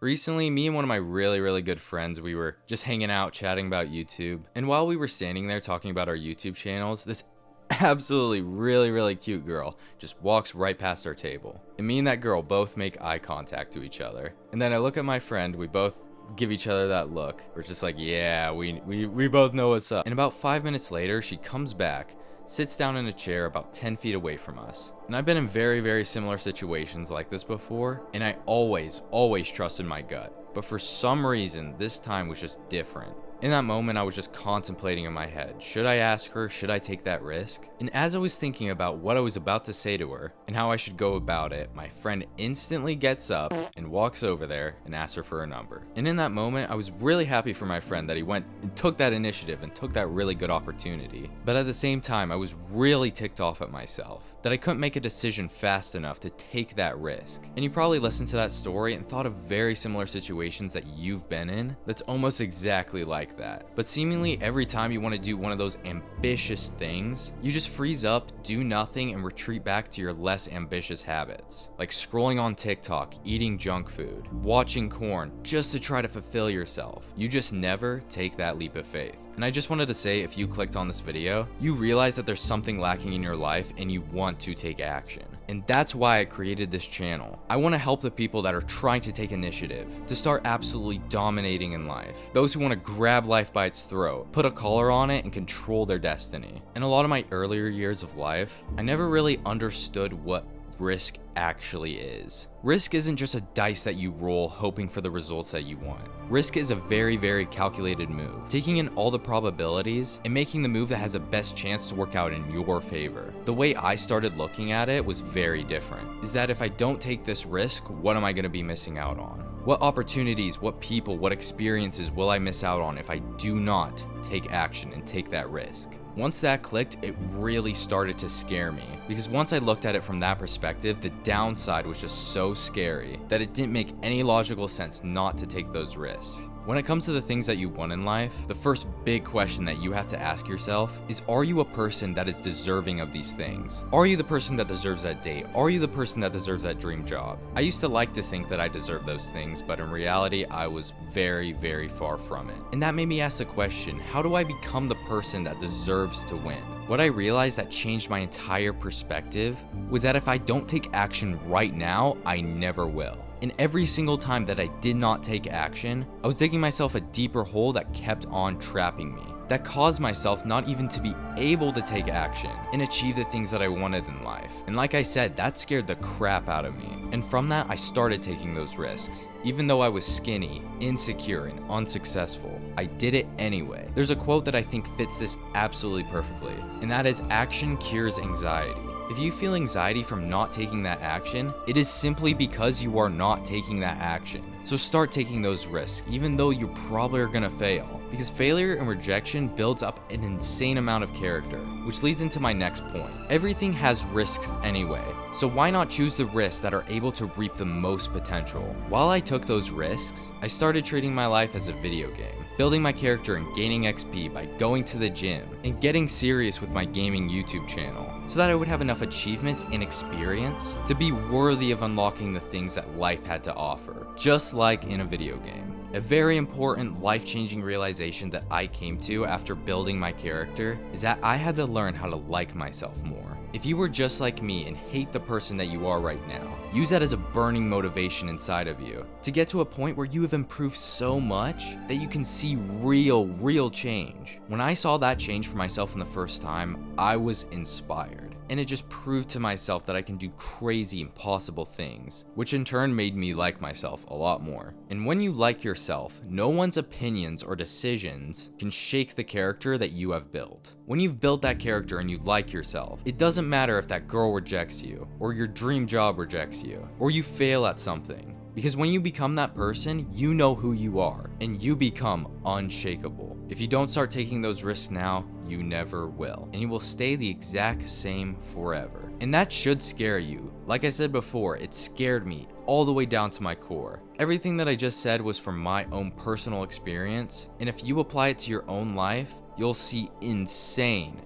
Recently, me and one of my really good friends, we were just hanging out, chatting about YouTube. And while we were standing there talking about our YouTube channels, this absolutely really cute girl just walks right past our table. And me and that girl both make eye contact to each other. And then I look at my friend, we both give each other that look. We're just like, yeah, we both know what's up. And about 5 minutes later, she comes back, sits down in a chair about 10 feet away from us. And I've been in very similar situations like this before, and I always trusted my gut. But for some reason, this time was just different. In that moment, I was just contemplating in my head, should I ask her, should I take that risk? And as I was thinking about what I was about to say to her and how I should go about it, my friend instantly gets up and walks over there and asks her for a number. And in that moment, I was really happy for my friend that he went and took that initiative and took that really good opportunity. But at the same time, I was really ticked off at myself that I couldn't make a decision fast enough to take that risk. And you probably listened to that story and thought of very similar situations that you've been in that's almost exactly like that. But seemingly every time you want to do one of those ambitious things, you just freeze up, do nothing, and retreat back to your less ambitious habits. Like scrolling on TikTok, eating junk food, watching corn, just to try to fulfill yourself. You just never take that leap of faith. And I just wanted to say, if you clicked on this video, you realize that there's something lacking in your life and you want to take action. And that's why I created this channel. I want to help the people that are trying to take initiative, to start absolutely dominating in life. Those who want to grab life by its throat, put a collar on it, and control their destiny. In a lot of my earlier years of life, I never really understood what risk actually is. Risk isn't just a dice that you roll hoping for the results that you want. Risk is a very calculated move, taking in all the probabilities and making the move that has the best chance to work out in your favor. The way I started looking at it was very different. Is that if I don't take this risk, what am I going to be missing out on? What opportunities, what people, what experiences will I miss out on if I do not take action and take that risk? Once that clicked, it really started to scare me, because once I looked at it from that perspective, the downside was just so scary that it didn't make any logical sense not to take those risks. When it comes to the things that you want in life, the first big question that you have to ask yourself is, are you a person that is deserving of these things? Are you the person that deserves that date? Are you the person that deserves that dream job? I used to like to think that I deserved those things, but in reality, I was very far from it. And that made me ask the question, how do I become the person that deserves to win? What I realized that changed my entire perspective was that if I don't take action right now, I never will. And every single time that I did not take action, I was digging myself a deeper hole that kept on trapping me, that caused myself not even to be able to take action and achieve the things that I wanted in life. And like I said, that scared the crap out of me. And from that, I started taking those risks. Even though I was skinny, insecure, and unsuccessful, I did it anyway. There's a quote that I think fits this absolutely perfectly, and that is, action cures anxiety. If you feel anxiety from not taking that action, it is simply because you are not taking that action. So start taking those risks, even though you probably are gonna fail. Because failure and rejection builds up an insane amount of character, which leads into my next point. Everything has risks anyway, so why not choose the risks that are able to reap the most potential? While I took those risks, I started treating my life as a video game, building my character and gaining XP by going to the gym, and getting serious with my gaming YouTube channel, so that I would have enough achievements and experience to be worthy of unlocking the things that life had to offer, just like in a video game. A very important life-changing realization that I came to after building my character is that I had to learn how to like myself more. If you were just like me and hate the person that you are right now, use that as a burning motivation inside of you to get to a point where you have improved so much that you can see real change. When I saw that change for myself in the first time, I was inspired. And it just proved to myself that I can do crazy, impossible things, which in turn made me like myself a lot more. And when you like yourself, no one's opinions or decisions can shake the character that you have built. When you've built that character and you like yourself, it doesn't matter if that girl rejects you, or your dream job rejects you, or you fail at something. Because when you become that person, you know who you are, and you become unshakable. If you don't start taking those risks now, you never will, and you will stay the exact same forever. And that should scare you. Like I said before, it scared me all the way down to my core. Everything that I just said was from my own personal experience, and if you apply it to your own life, you'll see insane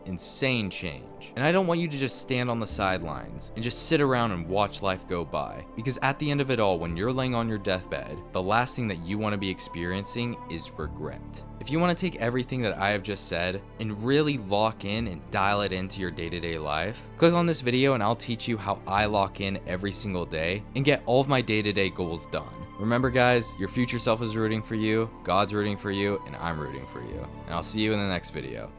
change. And I don't want you to just stand on the sidelines and just sit around and watch life go by. Because at the end of it all, when you're laying on your deathbed, the last thing that you want to be experiencing is regret. If you want to take everything that I have just said and really lock in and dial it into your day-to-day life, click on this video and I'll teach you how I lock in every single day and get all of my day-to-day goals done. Remember guys, your future self is rooting for you, God's rooting for you, and I'm rooting for you. And I'll see you in the next video.